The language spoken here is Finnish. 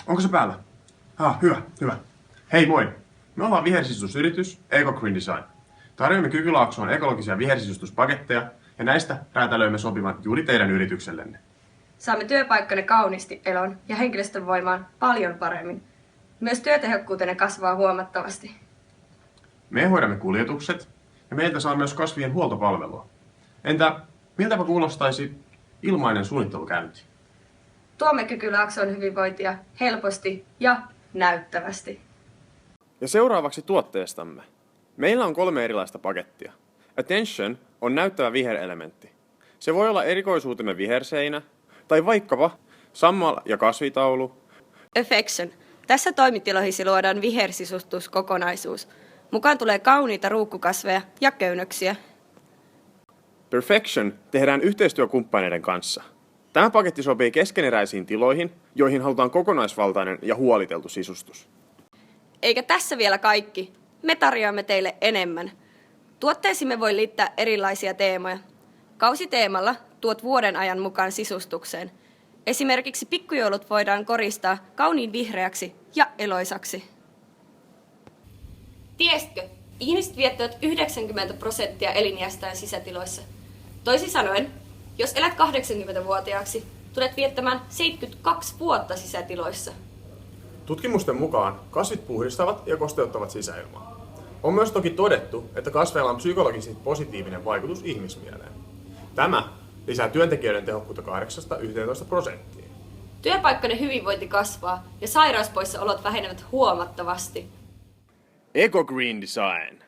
Onko se päällä? Hyvä, hyvä. Hei moi! Me ollaan vihersisustusyritys Eco Green Design. Tarjoamme Kykylaaksoon ekologisia vihersisustuspaketteja ja näistä räätälöimme sopivan juuri teidän yrityksellenne. Saamme työpaikkanne kauniisti elon ja henkilöstön voimaan paljon paremmin. Myös työtehokkuutenne kasvaa huomattavasti. Me hoidamme kuljetukset ja meiltä saa myös kasvien huoltopalvelua. Entä miltäpä kuulostaisi ilmainen suunnittelukäynti? Tuomme Kykylaaksoon hyvinvointia helposti ja näyttävästi. Ja seuraavaksi tuotteestamme. Meillä on 3 erilaista pakettia. Attention on näyttävä viherelementti. Se voi olla erikoisuutemme viherseinä, tai vaikkapa sammal- ja kasvitaulu. Affection. Tässä toimitiloihin luodaan vihersisustuskokonaisuus. Mukaan tulee kauniita ruukkukasveja ja köynnöksiä. Perfection tehdään yhteistyökumppaneiden kanssa. Tämä paketti sopii keskeneräisiin tiloihin, joihin halutaan kokonaisvaltainen ja huoliteltu sisustus. Eikä tässä vielä kaikki. Me tarjoamme teille enemmän. Tuotteisimme voi liittää erilaisia teemoja. Kausiteemalla tuot vuoden ajan mukaan sisustukseen. Esimerkiksi pikkujoulut voidaan koristaa kauniin vihreäksi ja eloisaksi. Tiesitkö, ihmiset viettävät 90% eliniästään sisätiloissa. Toisin sanoen, jos elät 80-vuotiaaksi, tulet viettämään 72 vuotta sisätiloissa. Tutkimusten mukaan kasvit puhdistavat ja kosteuttavat sisäilmaa. On myös toki todettu, että kasveilla on psykologisesti positiivinen vaikutus ihmismieleen. Tämä lisää työntekijöiden tehokkuutta 8–11%. Työpaikkojen hyvinvointi kasvaa ja sairauspoissaolot vähenevät huomattavasti. Eco Green Design.